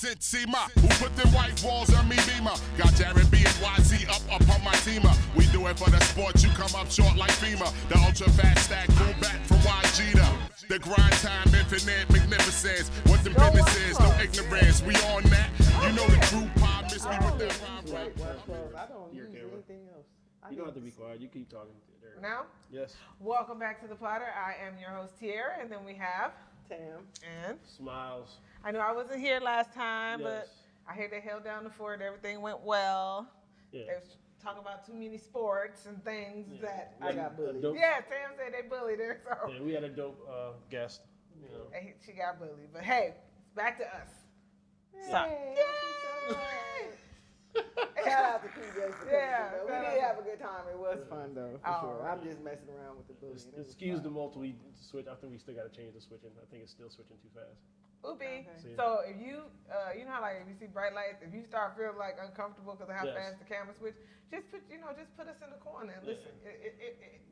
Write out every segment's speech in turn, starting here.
Sit Sema, who put them white walls on me beamer? Got Jared B and YZ up on my teamer. We do it for the sport, you come up short like FEMA. The ultra fast stack, boom back from YG to the grind time, infinite magnificence. What the business is, no ignorance. We on that. You know the crew pod, miss me with that rhyme. I don't use anything else. You don't have to be quiet. You keep talking. Now? Yes. Welcome back to the Platter. I am your host, Tierra, and then we have Tam and Smiles. I know I wasn't here last time, Yes. but I hear they held down the fort. Everything went well. Yeah. They was talking about too many sports and things that I got bullied. Yeah, Tam said they bullied her. So Yeah, we had a dope guest. You know. she got bullied. But hey, back to us. Yay. Shout out to PJ. Yeah, we did have a good time. It was fun though, for sure. I'm just messing around with the bullying. Excuse the multiple switch. I think we still got to change the switching. I think it's still switching too fast. Oopie. Okay. So if you, you know how like if you see bright lights, if you start feeling like uncomfortable because of how Yes. fast the camera switch, just put us in the corner and listen.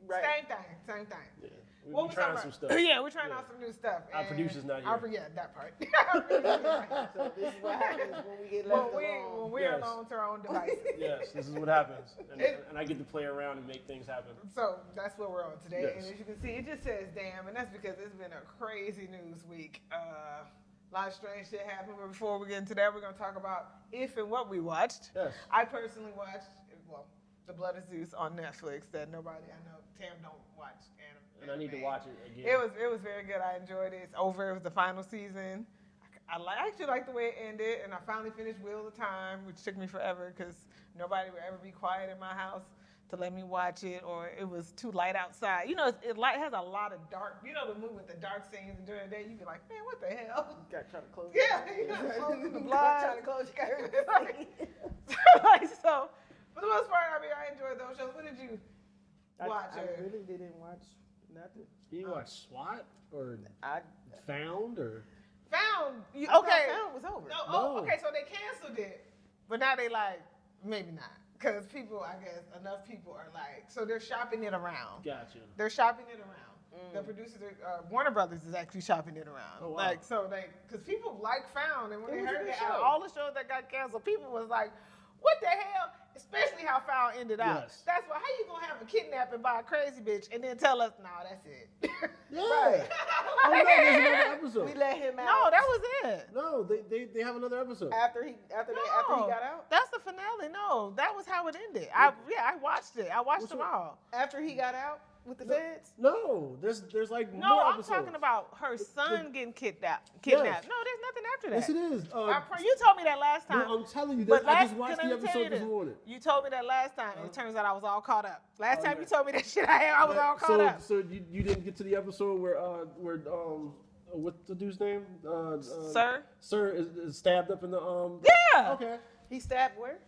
Right. Same thing. Yeah. What We're we trying talking some about? stuff. Yeah, we're trying out some new stuff. Our and producer's not here. Yeah, that part. So this is what happens when we get left alone. when we're Yes. alone to our own devices. Yes, this is what happens, and I get to play around and make things happen. So that's what we're on today. Yes. And as you can see, it just says damn, and that's because it's been a crazy news week. A lot of strange shit happened, but before we get into that, we're going to talk about if and what we watched. Yes. I personally watched, The Blood of Zeus on Netflix that nobody I know, Tam don't watch anime. And I need to watch it again. It was very good. I enjoyed it. It's over. It was the final season. I actually like the way it ended, and I finally finished Wheel of Time, which took me forever because nobody would ever be quiet in my house to let me watch it, or it was too light outside. You know, it has a lot of dark. You know the movie with the dark scenes, and during the day you be like, man, what the hell? You got to try to close Yeah, you got to close the blind. trying to close your curtains. So, for the most part, I mean, I enjoyed those shows. What did you watch? I really didn't watch nothing. You watch SWAT or I Found or Found. I thought Okay. Found was over. No. Okay, so they canceled it, but now they like, maybe not. Because people, I guess, enough people are like, so they're shopping it around. Gotcha. They're shopping it around. The producers, Warner Brothers is actually shopping it around. Oh, wow. Like, so because people like Found, and when It they was a heard good that out of show. all the shows that got canceled, people was like, what the hell? Especially how Found ended out. Yes. That's why, how you gonna have a kidnapping by a crazy bitch and then tell us, no, that's it. Yeah. Right. Oh no, there's another episode. We let him out. No, that was it. No, they have another episode. after he got out. That's the finale. No, that was how it ended. I watched it. I watched Which them one? all. After he got out with the feds. No, there's like No, more I'm episodes. talking about her son getting kidnapped. Yes. No, there's nothing after that. Yes, it is. You told me that last time. No, I'm telling you, But I just can watched I the tell you episode this this? morning. You told me that last time, and it turns out I was all caught up. Last time yeah. you told me that shit, I was all caught up. So you didn't get to the episode where what's the dude's name? Sir? Sir is stabbed up in the Yeah. Okay. He stabbed where?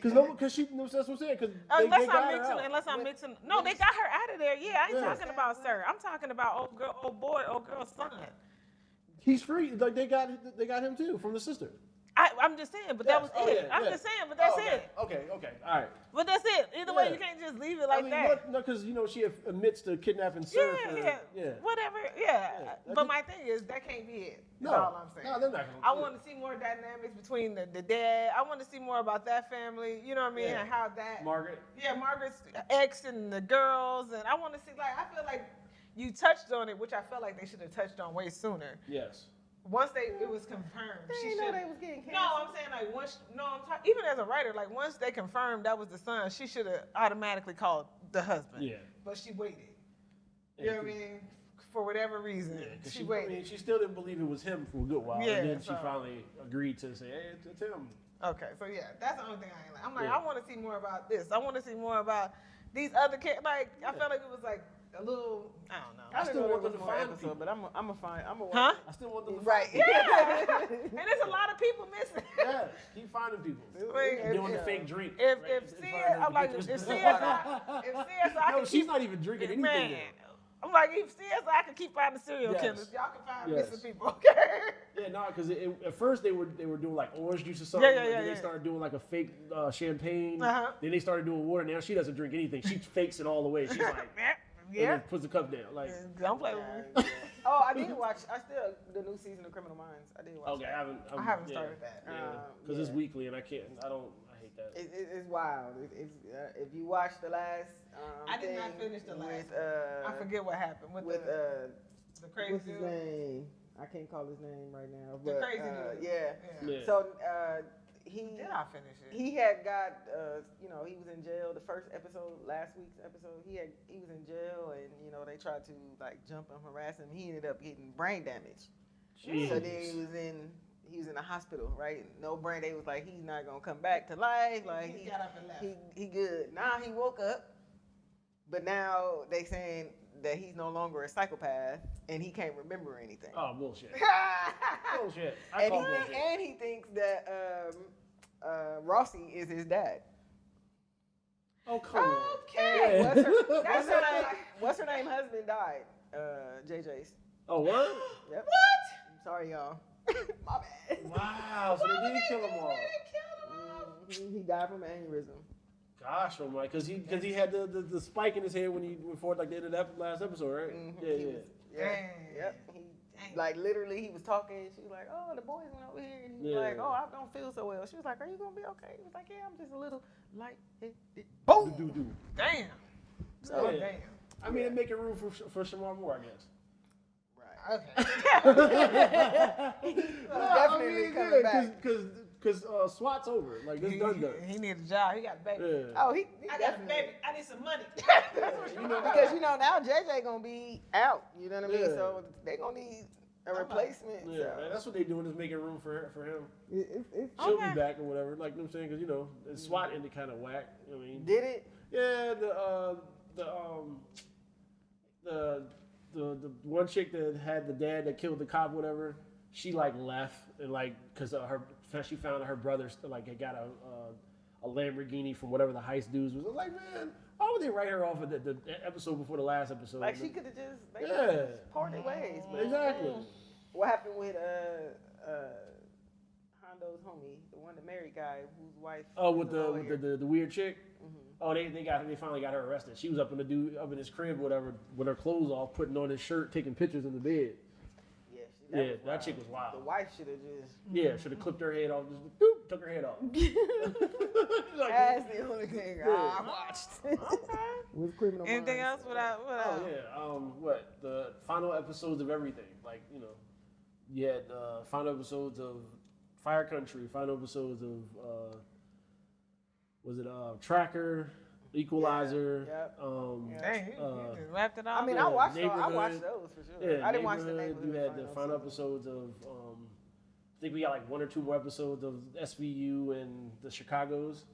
Because she that's what I'm saying. Because Unless I'm mixing. No, they got her out of there. Yeah, I ain't Yeah. talking about Sir. I'm talking about old girl's son. he's free. Like they got him too from the sister. I'm just saying, but that was it. I'm just saying, but that's it. Okay, all right. But that's it. Either way, Yeah. you can't just leave it like I mean, that. No, because she admits to kidnapping Sir. Whatever. Yeah. But my thing is, that can't be it. That's No. all I'm saying. No, they're not gonna I do want it. to see more dynamics between the dad. I want to see more about that family. You know what I mean? Yeah. And how that. Margaret. Yeah, Margaret's ex and the girls, and I want to see. Like, I feel like you touched on it, which I felt like they should have touched on way sooner. Yes. Once it was confirmed, They didn't know they was getting canceled. No, I'm saying like once. No, I'm talking. Even as a writer, like once they confirmed that was the son, she should have automatically called the husband. Yeah. But she waited. You know what I mean? For whatever reason, Yeah, 'cause she waited. I mean, she still didn't believe it was him for a good while, Yeah, and then she so- finally agreed to say, "Hey, it's him." Okay, so yeah, that's the only thing I ain't like. I'm like, Yeah. I want to see more about this. I want to see more about these other kids. Like, I felt like it was like a little. I don't know. I still want them to more find episode, people. but I'm gonna watch Huh? it. I still want them to Right. Yeah, and there's a lot of people missing. Yeah, keep finding people. Like, Doing the fake drink. If right? I'm like, if CSI No, can she's keep, not even drinking anything. man, yet. I'm like, if CSI can keep finding serial Yes. killers, y'all can find Yes. missing people, okay? Yeah, no, because at first they were doing like orange juice or something. Yeah, and then yeah. they started doing like a fake champagne. Uh-huh. Then they started doing water. Now she doesn't drink anything. She fakes it all the way. She's like, and Yeah. then puts the cup down. Like, Don't play with me. Oh, I did watch. The new season of Criminal Minds. I did watch. Okay, that. I haven't started that. Because it's weekly, and I hate that. It's wild. If you watch the last, I did not finish the last. I forget what happened with the crazy what's dude. his name? I can't call his name right now. The But, crazy dude. Yeah. So did I finish it? He had got he was in jail. The first episode, last week's episode, he was in jail, and they tried to like jump and harass him. He ended up getting brain damage. Jeez. So then he was in a hospital, right? No brain. They was like, he's not gonna come back to life. Like he got up and left. He good. Now he woke up, but now they saying that he's no longer a psychopath and he can't remember anything. Oh, bullshit. Bullshit. And he thinks that Rossi is his dad. Oh, come on. Okay. What's her name? Husband died. JJ's. Oh, what? Yep. What? I'm sorry, y'all. My bad. Wow, so they did kill him all. He died from an aneurysm. Gosh, oh my, because he had the spike in his head before like the end of that last episode, right? Mm-hmm. Yep. Like literally, he was talking. She was like, "Oh, the boys went over here." And he was like, "Oh, I don't feel so well." She was like, "Are you gonna be okay?" He was like, "Yeah, I'm just a little light." Boom. Damn. So damn. I mean, it making room for Shamar Moore, I guess. Okay. Definitely coming back. Because SWAT's over. Like, it's done. He needs a job. He got a baby. Yeah. Oh, he I got a baby. I need some money. because now JJ gonna be out. You know what I mean? Yeah. So they gonna need a replacement. Yeah, so. man, that's what they're doing is making room for him. It's She'll be back or whatever. Like I'm saying, because the SWAT ended kind of whack. I mean, did it? Yeah, the one chick that had the dad that killed the cop, whatever. She like left and like because she found out her brother like had got a Lamborghini from whatever the heist dudes was. I was like, man, why would they write her off at the episode before the last episode? Like she could have just parted ways. But Exactly. What happened with Hondo's homie, the married guy whose wife? Oh, with the weird chick. Mm-hmm. Oh, they finally got her arrested. She was up in his crib, whatever, with her clothes off, putting on his shirt, taking pictures in the bed. That chick was wild. The wife should have just. Yeah, should have clipped her head off. Just boop, took her head off. That's the only thing I watched. Okay. With Criminal Anything Minds. else? Oh yeah. The final episodes of everything. Like you had final episodes of Fire Country. Final episodes of was it Tracker, Equalizer? Dang, you just wrapped it all. I mean, I watched those for sure. Yeah, I didn't watch the Neighborhood. You had the final episodes of, I think we got like one or two more episodes of SVU and the Chicago's.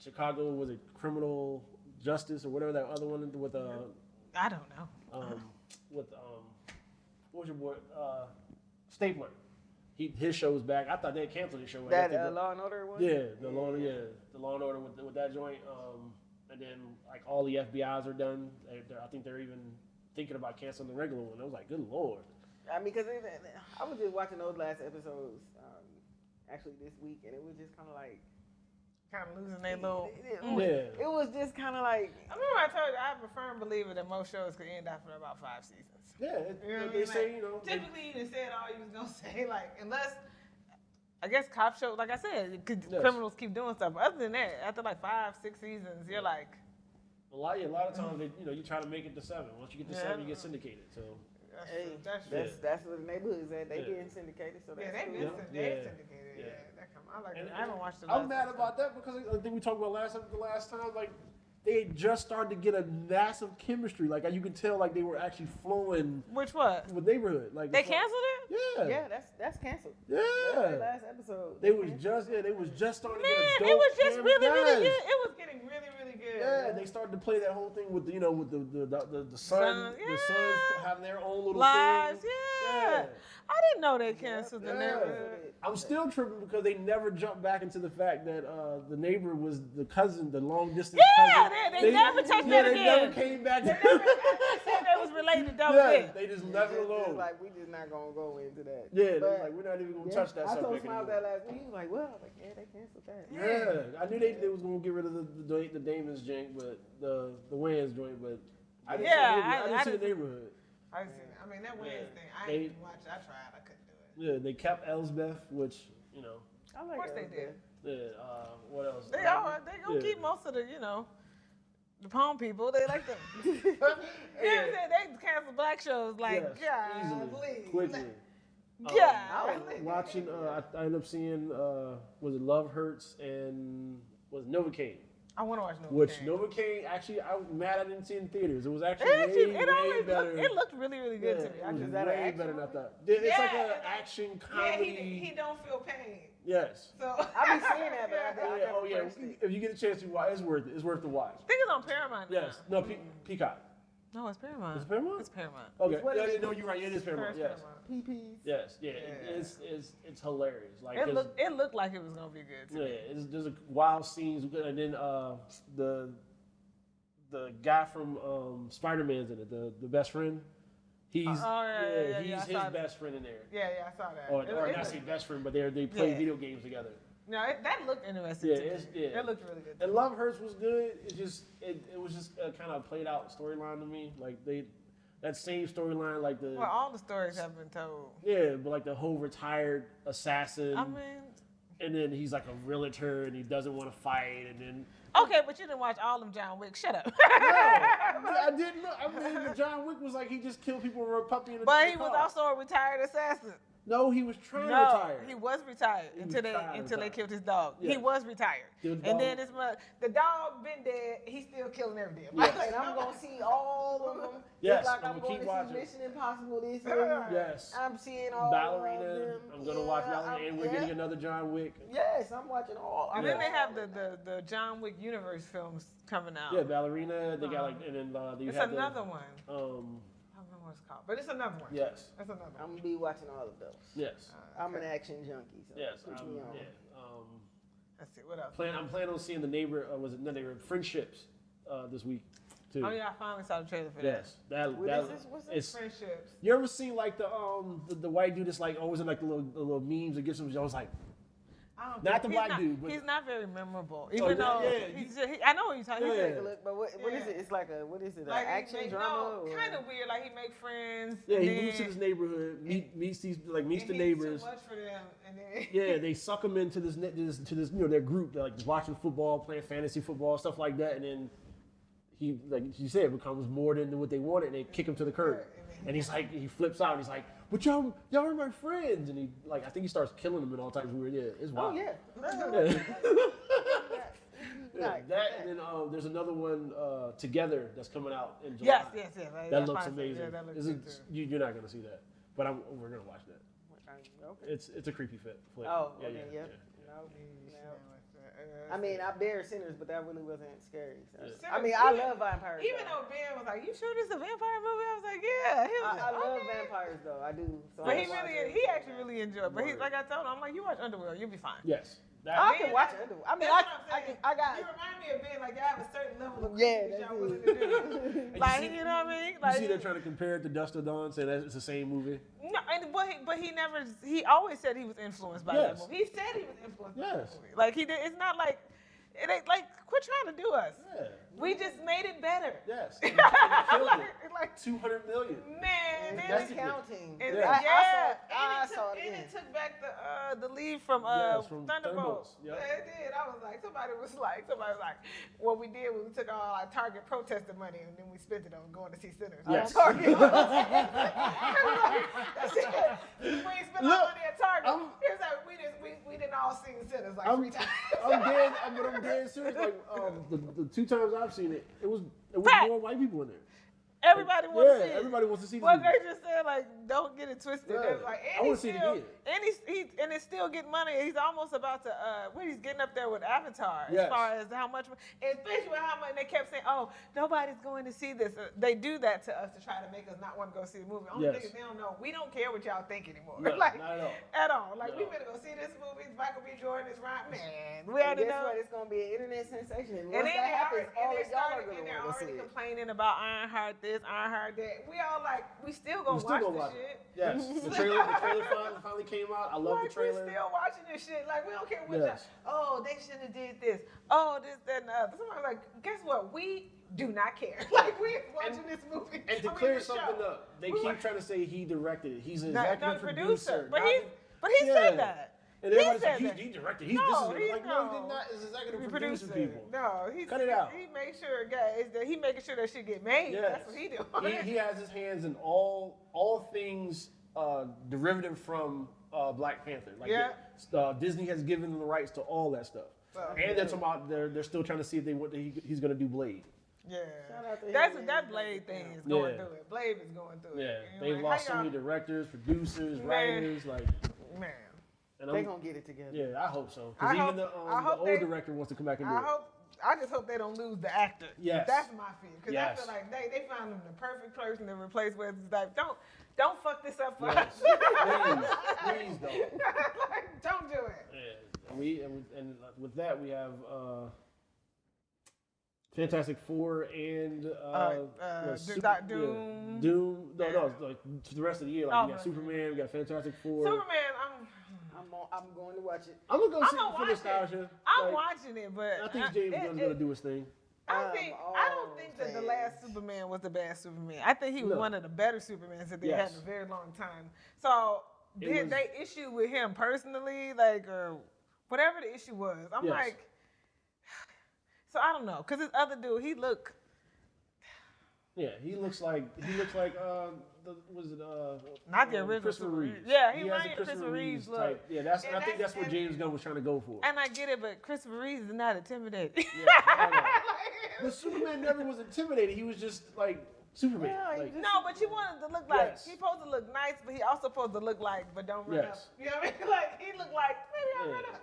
Chicago, was it Criminal Justice or whatever that other one with I don't know. What was your boy Stapler? His show's back. I thought they had canceled his show. That Law and Order one. Yeah, the Law and Order with that joint. And then like all the FBI's are done. I think they're even thinking about canceling the regular one. I was like, good lord. I mean, because I was just watching those last episodes actually this week, and it was just kind of like. Kind of losing their little. It was just kind of like. I remember I told you I'm a firm believer that most shows could end after about 5 seasons. Yeah, they say Typically, you done said all you was gonna say, like unless. I guess cop shows, like I said, criminals keep doing stuff. But other than that, after like 5, 6 seasons, you're like. A lot of times, you try to make it to 7. Once you get to 7, you get syndicated. So. That's what the Neighborhood is at. They getting syndicated, so that's they syndicated. Yeah, that come. I haven't watched the. I'm mad about that because I think we talked about the last time. Like they just started to get a massive chemistry. Like you can tell, like they were actually flowing. Which what? With Neighborhood, like they canceled it. Yeah, that's canceled. Yeah, that's the last episode. They was just starting to get a dope. It was just really good. It was getting really good. Yeah, they started to play that whole thing with the sun, the sons having their own little lives. thing. Yeah. I didn't know they canceled the Neighborhood. I'm still tripping because they never jumped back into the fact that the neighbor was the cousin, the long distance cousin. They never touched that again. They never came back. They said they was related to Double Dick. They just left it alone. Like we just not gonna go into that. Yeah, but, like we're not even gonna touch that subject. I told Smiles that last week. He was like, "Well," I was like, "Yeah, they canceled that." Yeah, I knew they was gonna get rid of the Damon's joint, but the Wayans joint, but I didn't see the Neighborhood. I see. I mean, that Wednesday thing, I They- didn't even watch it. I tried. I couldn't do it. Yeah, they kept Elsbeth, which, you know. I like Of course that. they did. Yeah, what else? They gonna keep most of the, the Palm people. They like them. You know what I'm saying? They cancel black shows like, easily, quickly. Watching, I ended up seeing, was it Love Hurts and was it Novocaine? I want to watch Novocaine. Which Novocaine, actually, I'm mad I didn't see it in theaters. It was actually way better. It looked really, really good to me. It was Is that way an action better than I movie? thought. It's Yeah, like an it's like- action Yeah, comedy. he don't feel pain. Yes. So I be seeing that, but I Yeah, never yeah. watched it. If you get a chance to watch, it's worth it. It's worth the watch. I think it's on Paramount now. Yes. No, Peacock. No, it's Paramount. Is it Paramount? It's Paramount. Okay. It's what it is. No, you're right. It is Paramount. Yes. PPs. Yes. Yeah. Yeah. It's hilarious. Like It looked like it was gonna be good. To yeah. me. There's a wild scenes, and then the guy from Spider-Man's in it. The best friend. He's he's his best friend in there. Yeah, I saw that. Or not say best friend, but they play Yeah. video games together. No, that looked interesting. Yeah, to me. it looked really good. And Love Hurts was good. It was just a kind of played out storyline to me. Like that same storyline, like Well, all the stories have been told. but like the whole retired assassin. I mean, and then he's like a realtor and he doesn't want to fight, and then okay, but you didn't watch all of John Wick. Shut up. no, I didn't know. I mean, the John Wick was like he just killed people with a puppy in the But in he the was car. also a retired assassin. No, he was trying to No, retire. he was retired He was until trying to they retire. killed his dog. Yeah. He was retired, The and dog- then the dog been dead. He's still killing every day. Yes. And I'm gonna see all of them. Yes, It's like I'm I'm gonna going keep to watching. see Mission Impossible this year. Yes. I'm seeing all Ballerina. of them. I'm gonna watch Ballerina, and we're getting another John Wick. Yes, I'm watching all. And then they have the John Wick universe films coming out. Yeah, Ballerina. They got like, and then you It's have another one. the I don't know what it's called, but it's another one. yes, That's another one. I'm gonna be watching all of those. yes, I'm an action junkie. So yes. put me on. Yeah. Let's see what else. I'm planning on seeing the neighbor. Was it not neighbor? Friendships this week too. Oh yeah, I finally saw the trailer for Yes, that What that is this? What's this? it's. Friendships. You ever seen like the white dude that's like always in like the little memes that gets him? I was like, I don't Not think- the black dude, but- he's not very memorable. Even though yeah, I know what you're talking Yeah. about. Take a look, but what is it? It's like a what is it? An action drama? Or? kind of weird. Like he make friends. yeah, and he then, moves to this neighborhood, meets the and neighbors. Too much for them, and then Yeah, they suck him into this their group. They're like watching football, playing fantasy football, stuff like that, and then he, like you said, becomes more than what they wanted, and they kick him to the curb. And he's like, he flips out, and he's like, "But y'all are my friends," and he like, I think he starts killing them and all types of weird. Yeah, it's wild. Oh yeah. Yeah, that and then there's another one Together that's coming out in July. yes. That looks amazing. Yeah, that looks Isn't- good too. you're not gonna see that, but we're gonna watch that. Okay. It's a creepy flick. Oh, Yeah, okay, yeah, yeah. yeah. No. I mean, I bear sinners, but that really wasn't scary. So. Yeah. I mean, I love vampires. Even though. though Ben was like, "You sure this is a vampire movie?" I was like, "Yeah." He was I like, love "Okay." vampires though. I do. So But I watch it. he actually really enjoyed. But he, Word. like I told him, I'm like, "You watch Underworld, you'll be fine." Yes. I Ben, can watch it. I mean, That's what I'm saying. I got. You remind me of Ben, like y'all have a certain level of Yeah, creepy that that's y'all willing it. to do. Like, you know what I mean? You Like, see they're trying to compare it to Dust to Dawn, saying that it's the same movie. no, but he never. He always said he was influenced by that Yes. movie. He said he was influenced by that Yes. movie. Like he did. It's not like it ain't like quit trying to do us. Yeah. We just made it better. Yes. And killed it. like 200 million. man, That's then the counting. and Yeah. I saw it and again. it took back the lead from Yes, from Thunderbolts. Thunderbolts, yep. Yeah, it did. I was like, somebody was like, what we did was we took all our Target protester money and then we spent it on going to see sinners. Yes. On Target. That's it. We ain't spent our money at Target. It was like we didn't all sing sinners like 3 times. I'm dead serious. Like the 2 times I've seen it, it was Fact. more white people in there. Everybody wants to see it. everybody wants to see this Well, movie. they just said like, don't get it twisted. Yeah. They was like, I and wanna he's see it still, again. and it's still getting money. He's almost about to, he's getting up there with Avatar Yes. as far as how much, especially with how much they kept saying, oh, nobody's going to see this. They do that to us to try to make us not want to go see the movie. Only Yes. thing is they don't know. We don't care what y'all think anymore. No, like not at all. at all. Like No. we better go see this movie. Michael B. Jordan is right, man. We And already guess know. what? It's gonna be an internet sensation. And And once then that happens, all of y'all are and gonna they're want to see already it. complaining about Ironheart this, Ironheart that. We all like, we still gonna watch this shit. Yes, the trailer finally came out. I love the trailer. We still watching this shit. Like, we don't care what Yes. oh, they shouldn't have did this. Oh, this, that, and the other. Somebody's like, guess what? We do not care. Like, we're watching this movie. And to clear something up, they keep trying to say he directed it. He's an executive producer. But he said that. And everybody's said like, that. he directed. No, No, he did not. It's executive producer people. No, Cut it out. He makes sure, guys, that he making sure that shit get made. Yes. That's what he do. He has his hands in all things derivative from Black Panther. Like Disney has given them the rights to all that stuff. And they're talking about they're still trying to see if he's gonna do Blade. Yeah, that Blade thing is going through it. Blade is going through it. Yeah, they've lost so many directors, producers, writers, like man. And they're gonna get it together. Yeah, I hope so. Because even the old director wants to come back and do it. I just hope they don't lose the actor. Yes. That's my fear. Because I feel like they found him the perfect person to replace Wesley Snipes. Don't fuck this up for us. Please don't. Like, don't do it. Yeah. And with that we have Fantastic Four and Doom. Doom. No, like for the rest of the year. Like we got Superman, we got Fantastic Four. Superman, I'm going to watch it. I'm gonna go see it for nostalgia. I'm watching it, but I think James Gunn's gonna do his thing. I don't think that the last Superman was the best Superman. I think he was one of the better Supermans that they had in a very long time. So did they issue with him personally, like, or whatever the issue was? I'm like, so I don't know, cause this other dude, he looks like not the original Christopher Reeves. Yeah, he has a Christopher Reeves look. Type. Yeah, I think that's what James Gunn was trying to go for. And I get it, but Christopher Reeves is not intimidating. But Superman never was intimidating. He was just like Superman. Yeah, no, but you wanted to look like he's supposed to look nice, but he also supposed to look like, but don't run up. You know what I mean? Like he looked like maybe I'll run up.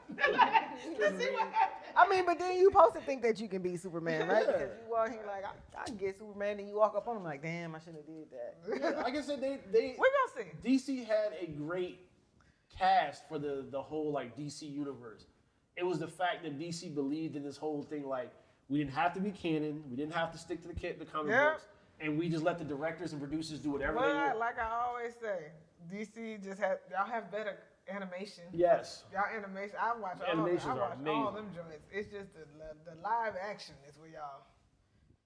Let's see what happens. I mean, but then you supposed to think that you can be Superman, right? Because you walk here like I can get Superman, and you walk up on him like, damn, I shouldn't have did that. Yeah, like I said, we're gonna see. DC had a great cast for the whole like DC universe. It was the fact that DC believed in this whole thing. Like we didn't have to be canon. We didn't have to stick to the comic books. And we just let the directors and producers do whatever they want. Like I always say, DC just y'all have better animation. Yes. Y'all animation. I watch all them joints. It's just the live action is where y'all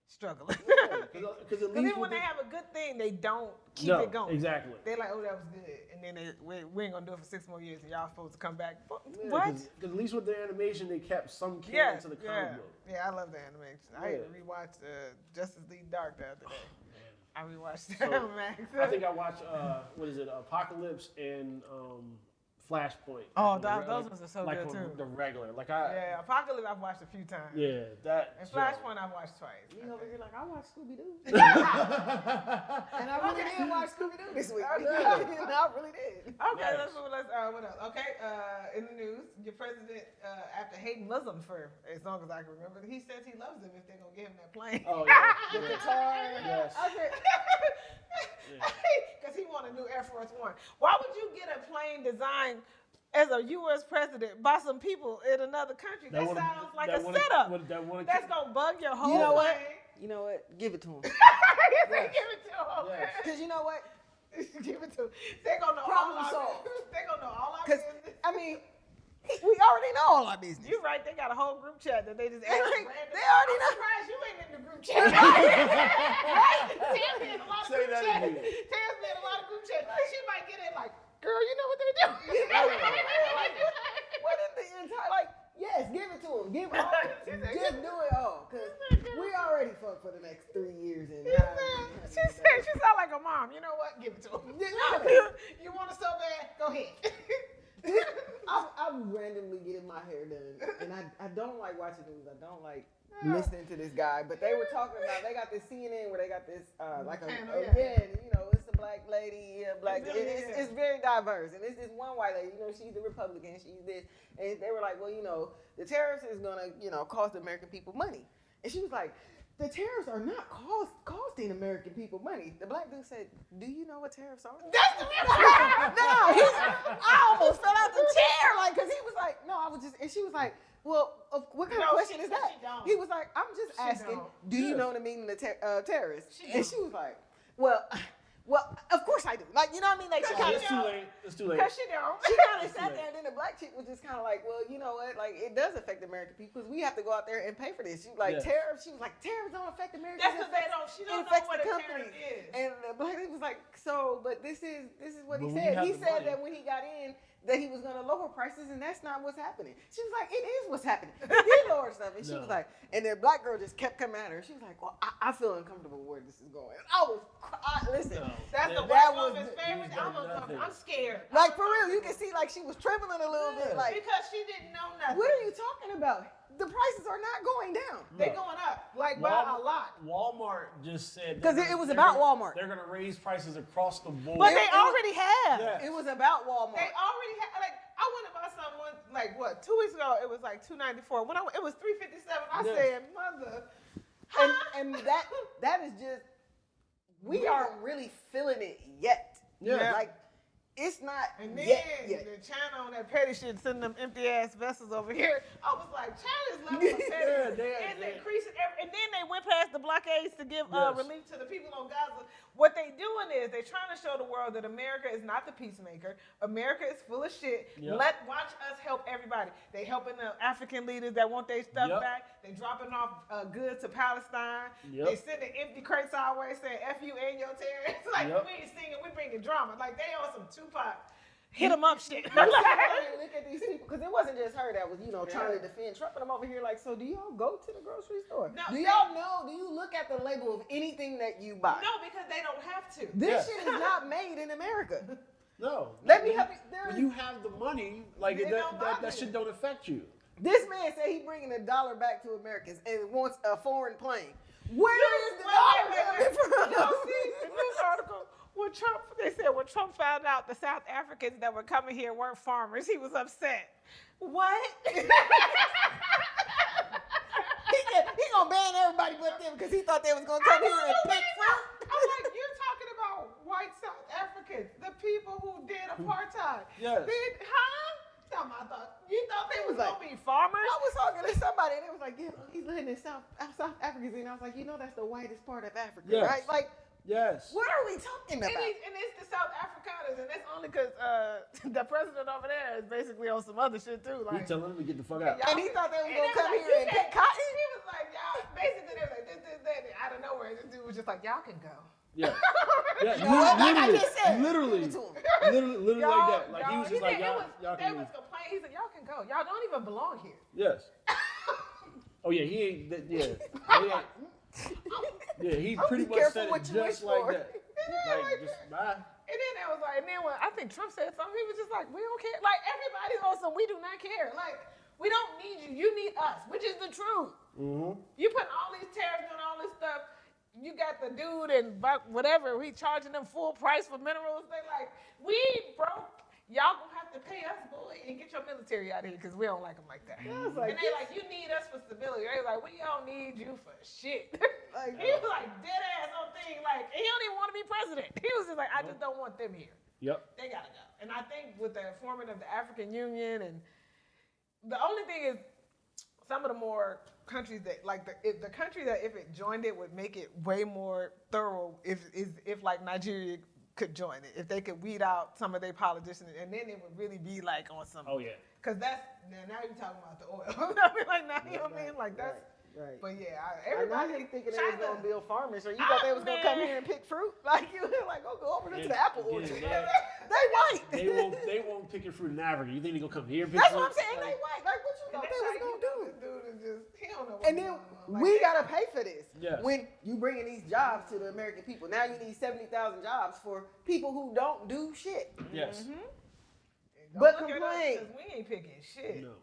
struggle. Because even when they have a good thing, they don't keep it going. Exactly. They're like, oh, that was good. And then we ain't going to do it for 6 more years, and y'all supposed to come back. What? Because at least with the animation, they kept some canon to the comic book. Yeah, I love the animation. I rewatched Justice League Dark the other day. I rewatched that, Max. I think I watched, Apocalypse and Flashpoint. Oh, those ones are so good too. The regular, Apocalypse I've watched a few times. Yeah, that. And Flashpoint I've watched twice. You over here like I watched Scooby Doo, and I really did watch Scooby Doo this week. I really did. Okay, let's what else? Okay, in the news, your president, after hating Muslims for as long as I can remember, he says he loves them if they're gonna give him that plane. Oh yeah, the guitar. Yes. Because he wanted a new Air Force One. Why would you get a plane designed as a U.S. president by some people in another country? That sounds like a setup. That's gonna bug your whole plane. You know what? Give it to him. Give it to him. Because you know what? Give it to him. They're gonna know Problem solved. They're gonna know all our business. I mean, we already know all our business. You're right. They got a whole group chat that they just they already know. I'm surprised you ain't in the group chat. Right? Tam's been in a lot of group chat. Tam's been in a lot of group chat. She might get in like, girl, you know what they do. What is the entire yes, give it to him. Just do it all. Because we already fucked for the next 3 years. And she sound like a mom. You know what? Give it to him. You want it so bad? Go ahead. I'm randomly getting my hair done, and I don't like watching news. I don't like listening to this guy. But they were talking about they got this CNN where they got this it's a black lady, it's very diverse, and it's this one white lady. She's a Republican. She's this, and they were like, well, the tariffs is gonna cost the American people money, and she was like, the tariffs are not costing American people money. The black dude said, do you know what tariffs are? That's the I almost fell out the chair, because he was like, was just, and she was like, well, what kind of No, question she is said that? she don't. He was like, I'm just She asking, don't. do you Yes. know the meaning of terrorist? She And don't. she was like, well, of course I do. Like, you know what I mean? Like, she kind of, It's too late. It's too late. Because she don't. she kind of It's sat too there, and then the black chick was just kind of like, well, you know what? Like, it does affect American people because we have to go out there and pay for this. She was like, Yes. tariffs. She was like, tariffs don't affect Americans. That's because they don't. She don't know affects what the a companies. tariff is. And the black lady was like, so, but this is what he But when you said. have He the said money- that when he got in, that he was going to lower prices, and that's not what's happening. She was like, it is what's happening. He did lower stuff. And she No. was like, and the black girl just kept coming at her. She was like, well, I feel uncomfortable where this is going. Listen. No. That's the That white was- woman's favorite. he's done nothing. I'm scared. Like, for real, you can see, like, she was trembling a little bit. Like, Because she didn't know nothing. what are you talking about? The prices are not going down. They No. going up. Like, by a lot. Walmart just said 'Cause they're it was they're about gonna- Walmart. They're going to raise prices across the board. But they It- already have. Yeah. It was about Walmart. They already have. Like, I went to buy something, like, what, 2 weeks ago, it was like $2.94. When it was $3.57. I Yes. said, mother. and that is just, we aren't really feeling it yet. Yeah. Like, it's not And then yet. the China on that petty shit sending them empty ass vessels over here. I was like, China's level of petty Yeah, is they- increasing. And then they went past the blockades to give Yes. relief to the people on Gaza. What they doing is they trying to show the world that America is not the peacemaker. America is full of shit. Yep. Watch us help everybody. They helping the African leaders that want their stuff Yep. back. They dropping off goods to Palestine. Yep. They sending empty crates our way saying F you and your terrorists. Like, Yep. we ain't singing, we bringing drama. Like, they on some Tupac. Hit them up shit. You look at these people, because it wasn't just her that was, trying to defend Trump. And I'm over here like, so do y'all go to the grocery store? No, do y'all know? Do you look at the label of anything that you buy? No, because they don't have to. This Yes. shit is not made in America. No. Let me help you. When you have the money, like It don't bother that shit don't affect you. This man said he bringing $1 back to Americans and wants a foreign plane. Where is the Wait, dollar wait, coming wait. from? Y'all see the news article? They said when Trump found out the South Africans that were coming here weren't farmers, he was upset. What? He gonna ban everybody but them because he thought they was gonna come here and pick fruit. I'm like, you're talking about white South Africans, the people who did apartheid. Yes. You thought they was like- gonna be farmers? I was talking to somebody and they was like, yeah, he's letting the South Africans in. I was like, that's the whitest part of Africa, Yes. right? Like, Yes. what are we talking about? And it's the South Afrikaners, and that's only because the president over there is basically on some other shit too. You Like, telling them to get the fuck out. And he thought they was and gonna it was come like, here and you pick can't- cotton. He was like, y'all, basically they was like this, that, and out of nowhere, this dude was just like, y'all can go. Yeah. Yeah. You know what? Like I Literally. just said, Literally. give it to him. Literally like that. Like he was just like, y'all They can was leave. complaining. He said, y'all can go. Y'all don't even belong here. Yes. Oh yeah, he ain't. Yeah. Yeah, he Oh, pretty be much careful said it what you wish just like for. that. Like just bye. And then it was like, and then when I think Trump said something, he was just like, we don't care. Like everybody's on some, we do not care. Like we don't need you. You need us, which is the truth. Mm-hmm. You put all these tariffs and all this stuff. You got the dude and whatever, he charging them full price for minerals. They like, we broke. Y'all gonna have to pay us, boy, and get your military out of here because we don't like them like that. was like, and they like, you need us for stability. They like, we don't need you for shit. Like, he was like dead ass on thing. Like, and he don't even want to be president. He was just like, I just don't want them here. Yep. They gotta go. And I think with the forming of the African Union, and the only thing is, some of the more countries that like the country that if it joined it would make it way more thorough. If like Nigeria could join it, if they could weed out some of their politicians, and then it would really be like on some. Oh yeah. Cause that's now you're talking about the oil. I mean, like now you know what I mean? Like that's. Right. But yeah, Everybody everybody thinking they was China- gonna build farmers, or you thought they was gonna come man. here and pick fruit? Like you were like, go over there to the apple orchard. Yeah, They white. they won't pick your fruit in Africa. You think they gonna come here and pick That's fruit? what I'm saying. They white. Like what you And thought that's they how was you gonna know do? this dude is just he don't know. What And then he's doing. Like, we they- gotta pay for this. Yes. When you bringing these jobs to the American people, now you need 70,000 jobs for people who don't do shit. Yes. Don't But look at us, complain. 'cause we ain't picking shit. No.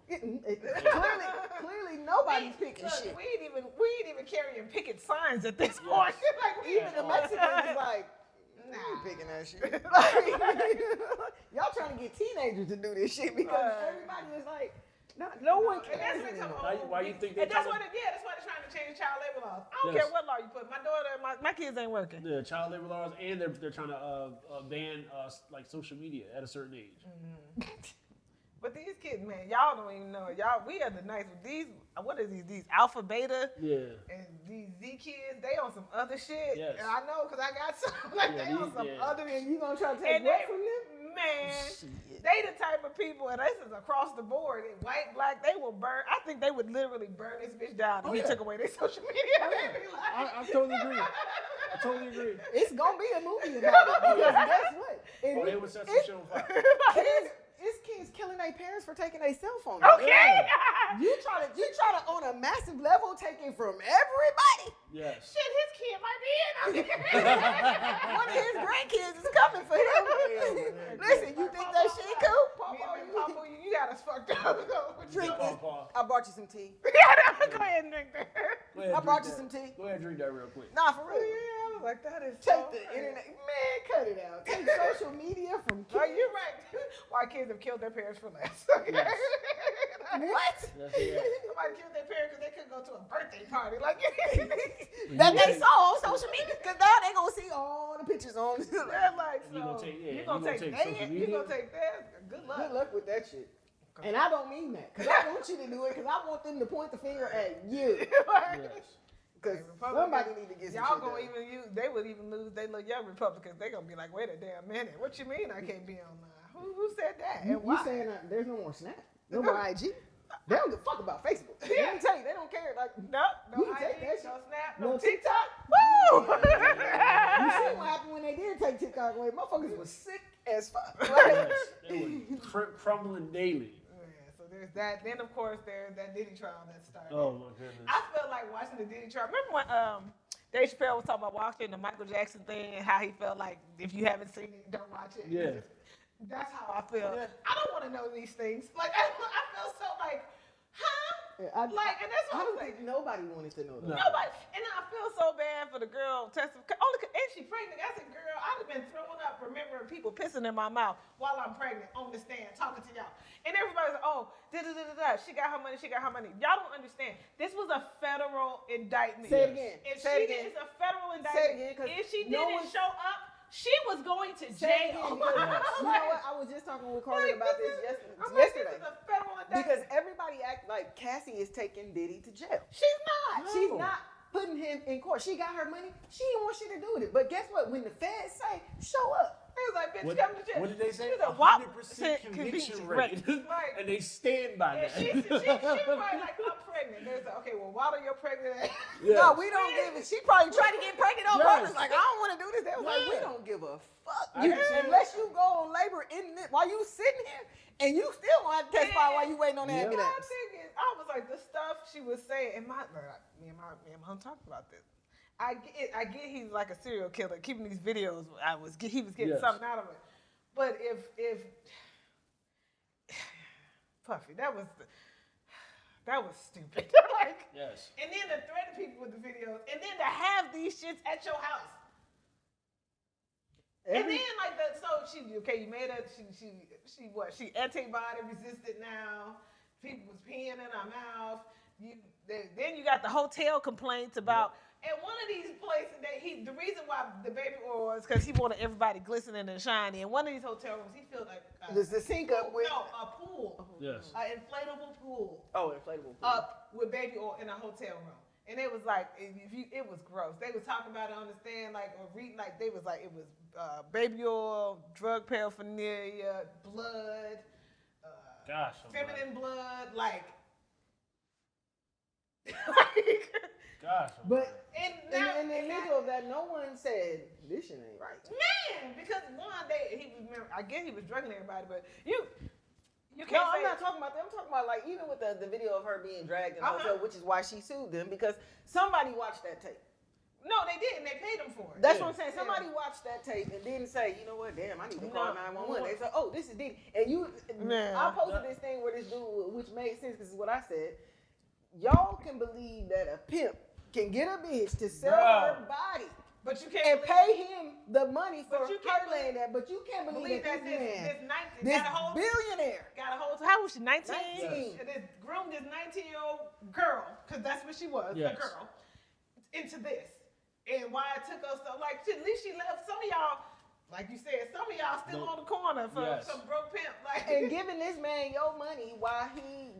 Clearly nobody's picking Look, shit. We ain't even carrying picket signs at this point. Like we Even the Mexicans is like, Nah. I ain't picking that shit. Like, y'all trying to get teenagers to do this shit because everybody is like, no one And that's cares become anymore. Why you think they and that's trying what that's why they're trying to change child labor laws. I don't Yes. care what law you put. My daughter, my kids ain't working. the child labor laws, and they're trying to ban like social media at a certain age. But these kids, man, y'all don't even know. Y'all, we are the nice with these. What are these? These alpha, beta, and these Z kids. They on some other shit. Yes. And I know because I got some. Like they on some other. And you gonna try to take what from them? Man, they the type of people, and this is across the board. White, black, they will burn. I think they would literally burn this bitch down if he took away their social media. I totally agree. I totally agree. It's gonna be a movie about it because guess what? They would set some shit on fire. It's kids killing their parents for taking their cell phone. Okay. You try to on a massive level take it from everybody. Yes. Shit, his kid might be in on it. One of his grandkids is coming for him. Listen, you think that shit cool? Papa, you got us fucked up. Drink this. I brought you some tea. Go ahead and drink that. I brought you some tea. Go ahead and drink that real quick. Nah, for real. Yeah, I was like, that is Take so the funny. internet. Man, cut it out. Take social media from kids. Oh, you're right. Why kids have killed their parents for less. Yes. What? Somebody killed their parents because they couldn't go to a birthday party. Like, That they saw on social media. Because now they gonna see all the pictures on. they're like, so, You gonna take- yeah, you gonna take social that? media? You gonna take that? Good luck. Good luck with that shit. And I don't mean that. Because I want you to do it. Because I want them to point the finger at you. Yes. Because somebody need to get some Y'all shit gonna done. even use, they would even lose they little young Republicans. They gonna be like, wait a damn minute. What you mean I can't be online? Who said that? And You why? saying that there's no more Snap? No more IG? They don't give a fuck about Facebook. Let me tell you, they don't care. Like, No You take IG, that shit. no Snap, no no TikTok. Woo! You see what happened when they did take TikTok away? Motherfuckers was sick as fuck. Yes. They were crumbling daily. Yeah, so there's that. Then of course there's that Diddy trial that started. Oh my goodness. I felt like watching the Diddy trial. Remember when Dave Chappelle was talking about watching the Michael Jackson thing and how he felt like if you haven't seen it, don't watch it. Yeah. That's how I feel. Yeah. I don't want to know these things. Like I feel so like, huh? Yeah, Like, and that's I what don't I'm like. think nobody wanted to know that. No. Nobody, and I feel so bad for the girl and she pregnant. I said, girl, I'd have been throwing up remembering people pissing in my mouth while I'm pregnant on the stand talking to y'all. And everybody's like, oh, she got her money, Y'all don't understand. This was a federal indictment. Say it again. If Say it she again. did, it's a federal Say it indictment. again, 'cause If she no didn't one- show up, she was going to Say it jail. again, because you know what? I was just talking with Carter about this I'm like, yesterday. this is a federal indictment. Because everybody act like Cassie is taking Diddy to jail. she's not. She's not putting him in court. She got her money. She didn't want shit to do with it. But guess what? When the feds say, show up. He was like, bitch, What, come to jail. what did they say? She was a 100% conviction rate. Right. And they stand by And that. she probably like, I'm pregnant. There's like, okay, well, while you're pregnant, Yes. No, we don't give it. She probably tried to get pregnant on Yes. purpose. Like, I don't want to do this. They was like, we Yeah. don't give a fuck. I can see Unless you go on labor in this, while you sitting here, and you still want to testify while you waiting on the Yeah. my ambulance. thing is, I was like, the stuff she was saying, and me and my mom talked about this. I get he's like a serial killer, keeping these videos. He was getting Yes. something out of it. But if Puffy, that was stupid. Like, Yes. and then to threaten people with the videos, and then to have these shits at your house. And then you made her, she antibody resistant now. People was peeing in her mouth. Then you got the hotel complaints about, and one of these places the reason why the baby oil was because he wanted everybody glistening and shiny. In one of these hotel rooms, he felt like Does the sink up with? a pool, Yes. an inflatable pool Oh, inflatable. up with baby oil in a hotel room. And it was like, it was gross. They was talking about it on the stand, like, or reading, like, they was like, it was baby oil, drug paraphernalia, blood, Gosh. feminine blood, like, Gosh. But and in the middle of that, no one said this shit ain't right. man, because one day I guess he was drugging everybody, but you can't No, say I'm not talking about that. I'm talking about like even with the video of her being dragged in the hotel, which is why she sued them because somebody watched that tape. No, they didn't. They paid him for it. That's what I'm saying. Somebody watched that tape and didn't say, you know what, damn, I need to call 911. They said, oh, this is Diddy. And I posted this thing where this dude, which made sense because it's what I said. Y'all can believe that a pimp can get a bitch to sell her body. But you can't And pay him the money for you her can't laying there. But you can't believe that this man, this billionaire, got a whole. How was she? 19. 19. And this groomed this 19-year-old girl, because that's what she was, Yes. a girl, into this. And why it took us so, like, at least she left. Some of y'all, like you said, some of y'all still on the corner for some broke pimp. Like, and giving this man your money while he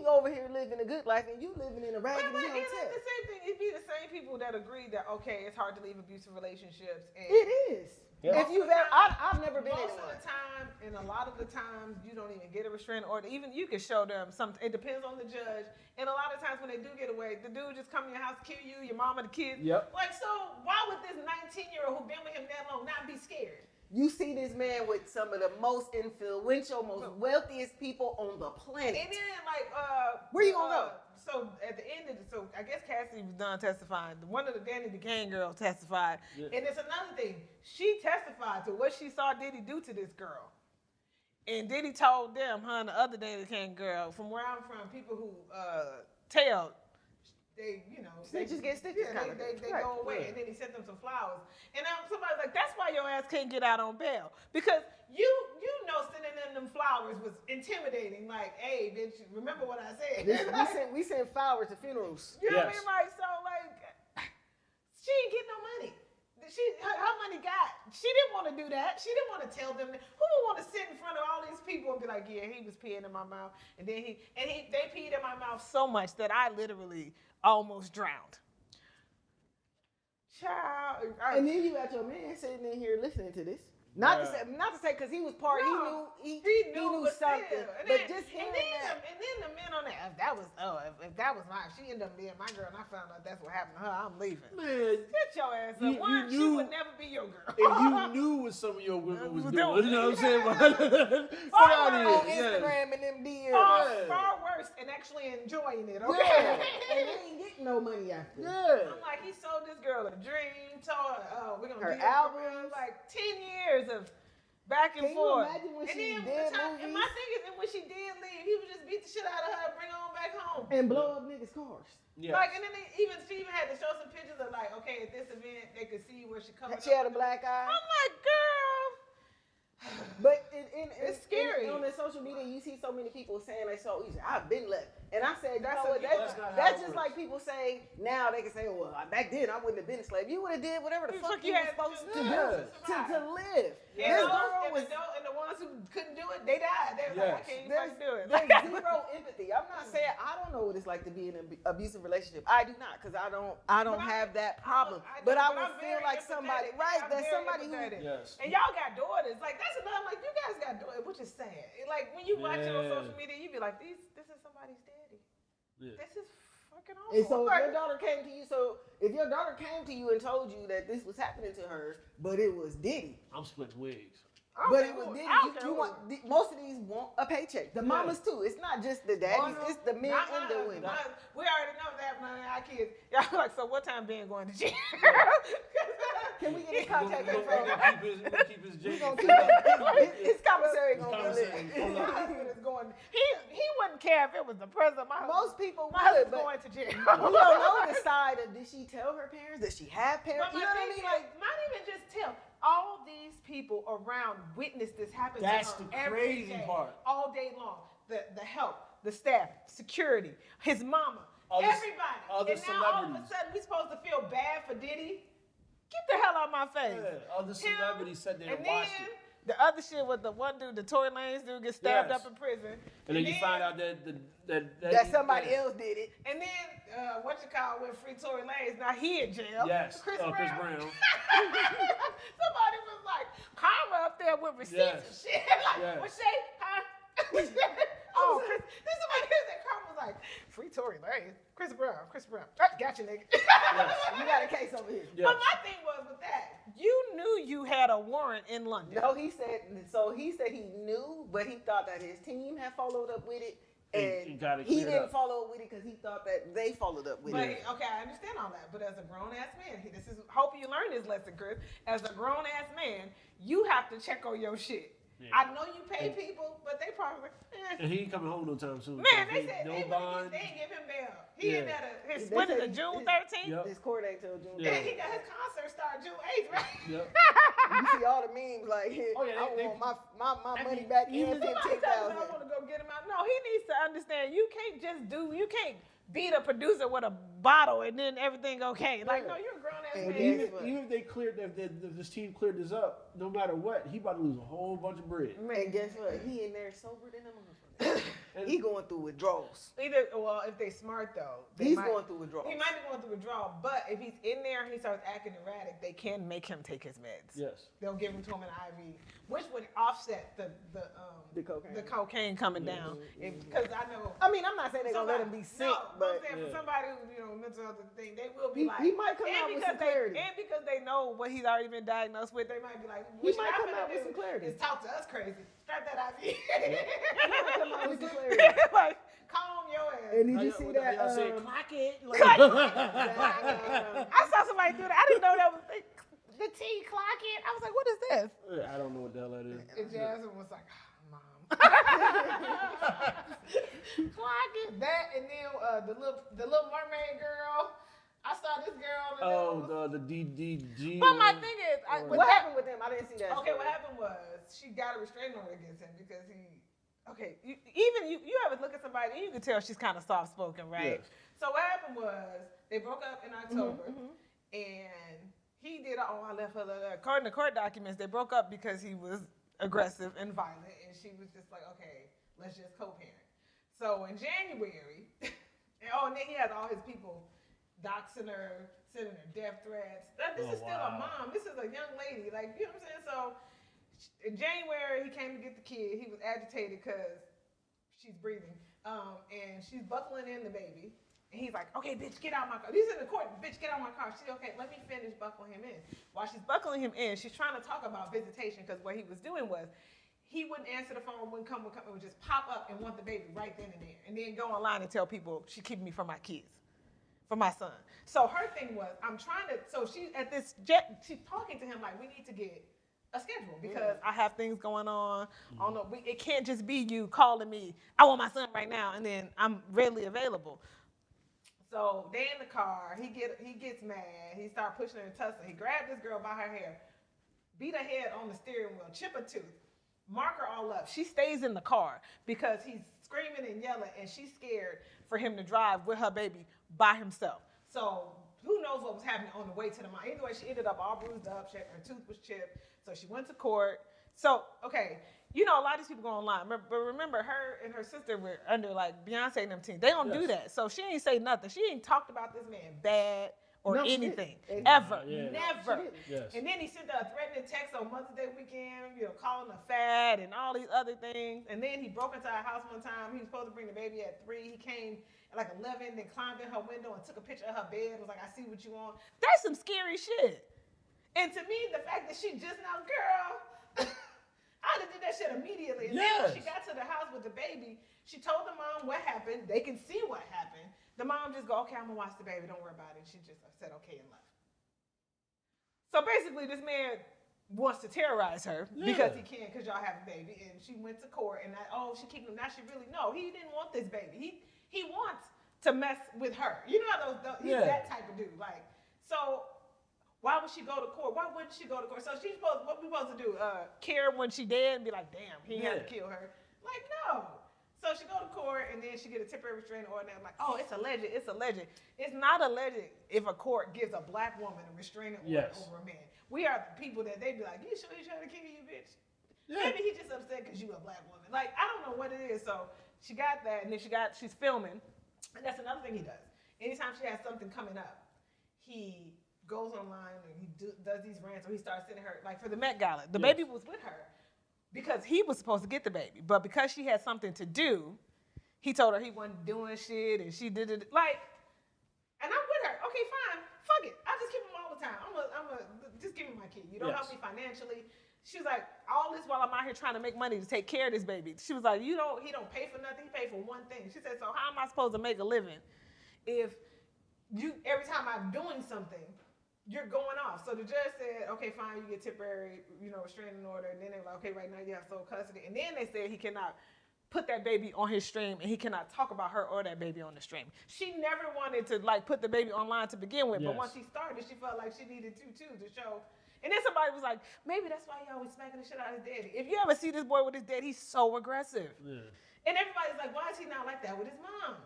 over here living a good life and you living in a raggedy hotel. It's the same thing. It'd be the same people that agree that, okay, it's hard to leave abusive relationships. And it is. Yeah. If you've ever, I've never been in one. Most of the time, and a lot of the times, you don't even get a restraining order. Even you can show them something. It depends on the judge. And a lot of times when they do get away, the dude just come to your house, kill you, your mama, the kids. Yep. Like, so why would this 19-year-old who been with him that long not be scared? You see this man with some of the most influential, most wealthiest people on the planet. And then, like, where you gonna go? So at the end of I guess Cassidy was done testifying. One of the Danny DeCane girls testified. Yeah. And it's another thing. She testified to what she saw Diddy do to this girl. And Diddy told them, her and the other Danny DeCane girl, from where I'm from, people who tell, they, stitches get stitches. Yeah, they go away. And then he sent them some flowers. And somebody's like, that's why your ass can't get out on bail. Because you sending them flowers was intimidating. Like, hey, bitch, remember what I said. we send flowers to funerals. You know what I mean? Like, so, like, she didn't get no money. Her money she didn't want to do that. She didn't want to tell them. Who would want to sit in front of all these people and be like, yeah, he was peeing in my mouth. And then they peed in my mouth so much that I literally almost drowned. Child. And then you got your man sitting in here listening to this. Not to say, because he was part. No, he knew something. But just hearing that. And then the men on that. If that was if she ended up being my girl, and I found out that's what happened to her, I'm leaving. Man, get your ass up. She would never be your girl. And you knew what some of your women was doing. You know what I'm saying? On Instagram and them DMs. Far worse, and actually enjoying it. Okay. Yeah. And they ain't getting no money after. Yeah. I'm like, he sold this girl a dream. Told her, we're gonna her album. Like 10 years of back and forth. Can you imagine when she did movies? And my thing is, and when she did leave, he would just beat the shit out of her and bring her on back home. And blow up niggas' cars. Yeah. Like, and then she even had to show some pictures of, like, okay, at this event, they could see where she comes. She had a black eye. I'm like, girl. But it's scary. On the social media, you see so many people saying like so easy. I've been left, and I said, that's just like people say now. They can say, well, back then I wouldn't have been a slave. You would have did whatever the fuck you were supposed to do to live. Yeah, and the ones who couldn't do it, they died. They were like, I can't even do it. There's zero empathy. I'm not saying I don't know what it's like to be in an abusive relationship. I do not, because I don't have that problem. But I would feel like somebody, right? That somebody who. Yes. And y'all got daughters. Like that's another. Like you guys got daughters, which is sad. Like when you watch it on social media, you be like, this is somebody's daddy. Yeah. This is fucking awful. And so if your daughter came to you and told you that this was happening to her, but it was Diddy. I'm splitting wigs. But it was Diddy. You want most of these want a paycheck. The mamas too. It's not just the daddies. It's the men and the women. We already know that none of our kids. Y'all like, so what time Ben going to jail? Can we get his contact info? Keep his his commissary gonna be lit. My husband is going. He wouldn't care if it was the president. Most people would, but going to jail. We don't know the side of. Did she tell her parents? Does she have parents? You know what I mean? Like, not even just tell. All these people around witness this happen. That's to her the crazy part. All day long. The help, the staff, security, his mama, everybody. Other and now all of a sudden we supposed to feel bad for Diddy? Get the hell out of my face. Yeah, other celebrities sat there and watched it. The other shit with the one dude, the Tory Lanez dude, gets stabbed up in prison. And then you find out that somebody else did it. And then went free Tory Lanez. Now he in jail. Yes, Chris Brown. Somebody was like, Karma up there with receipts and shit. Like, what say? Huh? This somebody here that Karma was like, free Tory Lanez. Chris Brown. Gotcha, nigga. Yes, you got a case over here. Yes. But my thing was with that, you knew you had a warrant in London. No, he said he knew, but he thought that his team had followed up with it. And he didn't follow up with it because he thought that they followed up with it. Okay, I understand all that. But as a grown-ass man, hope you learn this lesson, Chris. As a grown-ass man, you have to check on your shit. Yeah. I know you pay people, but they probably And he ain't coming home no time soon. Man, they said they didn't give him bail. He ain't at June 13th? His court ain't till June 13th. Yeah, he got his concert start June 8th, right? Yep. You see all the memes like, I want my money back in 15,000. I want to go get him out. No, he needs to understand you can't just do. You can't beat a producer with a bottle and then everything okay. Like, no, you're a grown ass man. Even if they cleared, if this team cleared this up, no matter what, he about to lose a whole bunch of bread. And guess what? He in there sober than a motherfucker. He going through withdrawals. If they smart though, he's going through withdrawals. He might be going through withdrawal, but if he's in there and he starts acting erratic, they can make him take his meds. Yes. They'll give him to him an IV, which would offset the cocaine coming down. Because I know. I mean, I'm not saying they're gonna let him be sick, but I'm saying for somebody who mental health thing, they will be he might come out with some clarity. And because they know what he's already been diagnosed with, they might be like, he might come out with some clarity. Is talk to us crazy. Start that IV. He might come out with some clarity. Like, calm your ass. And did you see that? Say, clock it. I saw somebody do that. I didn't know that was the T clock it. I was like, what is this? I don't know what the hell that is. And Jasmine was like, Mom. Clock it. That and then the little mermaid girl. I saw this girl on the news. The DDG. But my thing is, what happened with him? I didn't see that. Okay, what happened was she got a restraining order against him because he. Okay, you ever look at somebody and you can tell she's kind of soft spoken, right? Yes. So what happened was they broke up in October, and he did. I left her. According to court documents, they broke up because he was aggressive and violent, and she was just like, okay, let's just co-parent. So in January, and then he has all his people doxing her, sending her death threats. This is still a mom. This is a young lady. Like, you know what I'm saying? So in January, he came to get the kid. He was agitated because she's breathing. And she's buckling in the baby. And he's like, okay, bitch, get out my car. He's in the court. Bitch, get out my car. She's okay, let me finish buckling him in. While she's buckling him in, she's trying to talk about visitation because what he was doing was he wouldn't answer the phone, wouldn't come, it would just pop up and want the baby right then and there. And then go online and tell people she's keeping me from my kids. For my son. So her thing was, she's talking to him like, we need to get a schedule because I have things going on. It can't just be you calling me, I want my son right now, and then I'm readily available. So they in the car, he gets mad, he started pushing her and tussling. He grabbed this girl by her hair, beat her head on the steering wheel, chip a tooth, mark her all up. She stays in the car because he's screaming and yelling and she's scared for him to drive with her baby by himself. So who knows what was happening on the way to the mom. Either way, she ended up all bruised up. Her tooth was chipped. So she went to court. So, okay, a lot of these people go online. But remember, her and her sister were under, like, Beyonce and them team. They don't do that. So she ain't say nothing. She ain't talked about this man bad or anything. Ever. Never. Yes. And then he sent her a threatening text on Mother's Day weekend, calling her fat and all these other things. And then he broke into our house one time. He was supposed to bring the baby at 3. He came at like 11, then climbed in her window and took a picture of her bed. Was like, I see what you want. That's some scary shit. And to me, the fact that she just now, girl, I'd have did that shit immediately. And then when she got to the house with the baby, she told the mom what happened. They can see what happened. The mom just go, okay, I'm gonna watch the baby. Don't worry about it. She just said okay and left. So basically, this man wants to terrorize her because he can, because y'all have a baby. And she went to court and she keeping him. Now she really, no, he didn't want this baby. He wants to mess with her. You know how he's that type of dude. Like, so why would she go to court? Why wouldn't she go to court? So what we supposed to do? Care when she dead and be like, damn, he had to kill her. Like, no. So she go to court and then she get a temporary restraining order. And I'm like, oh, it's alleged. It's alleged. It's not alleged if a court gives a black woman a restraining order over a man. We are the people that they be like, you sure he's trying to kill you, bitch? Yeah. Maybe he just upset because you a black woman. Like, I don't know what it is. So she got that, and then she's filming, and that's another thing he does. Anytime she has something coming up, he goes online and he does these rants, or he starts sending her, like for the Met Gala, the baby was with her because he was supposed to get the baby, but because she had something to do, he told her he wasn't doing shit, and she did it, like, and I'm with her. Okay, fine, fuck it. I just keep him all the time. I'm a just give me my kid. You don't help me financially. She was like, all this while I'm out here trying to make money to take care of this baby. She was like, he don't pay for nothing. He paid for one thing. She said, so how am I supposed to make a living if every time I'm doing something, you're going off? So the judge said, okay, fine, you get temporary, restraining order. And then they were like, okay, right now you have sole custody. And then they said he cannot put that baby on his stream and he cannot talk about her or that baby on the stream. She never wanted to put the baby online to begin with, but once he started, she felt like she needed to show. And then somebody was like, maybe that's why he always smacking the shit out of his daddy. If you ever see this boy with his dad, he's so aggressive. Yeah. And everybody's like, why is he not like that with his mom?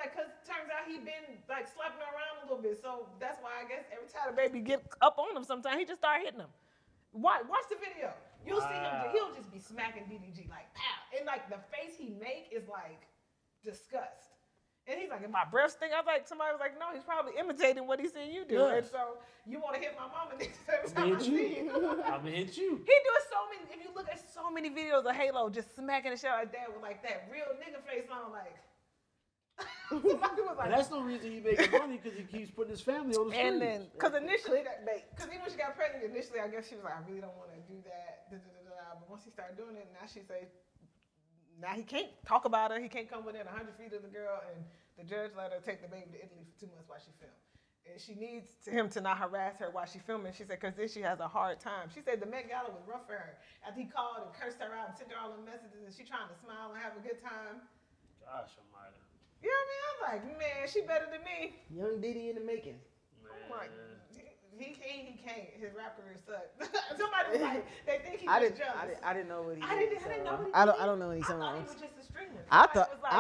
like, cause turns out he been like slapping her around a little bit. So that's why I guess every time the baby get up on him, sometimes he just start hitting him. Watch the video. You'll see him. He'll just be smacking DDG like pow, and like the face he make is like disgust. And he's like, "Is my breath stink?" I was like, somebody was like, "No, he's probably imitating what he's seeing you do." Yes. And so you want to hit my mama next time I see you. I'm gonna hit you. He does so many. If you look at so many videos of Halo, just smacking the shit out of dad with like that real nigga face on, like. Somebody was like, And that's no reason he making money because he keeps putting his family on the street. and then, because even when she got pregnant, initially I guess she was like, I really don't want to do that. But once he started doing it, now she say, now he can't talk about her. He can't come within 100 feet of the girl, and the judge let her take the baby to Italy for 2 months while she filmed. And she needs him to not harass her while she filming. She said, because then she has a hard time. She said the Met Gala was rough for her. After he called and cursed her out and sent her all the messages, and she trying to smile and have a good time. Gosh, almighty. You know what I mean? I'm like, man, she better than me. Young Diddy in the making. I'm like, he can't. His rappers suck. Somebody was like, they think he was jealous. I didn't know what he I didn't know what he I don't know any I thought he songs. was just a streamer. I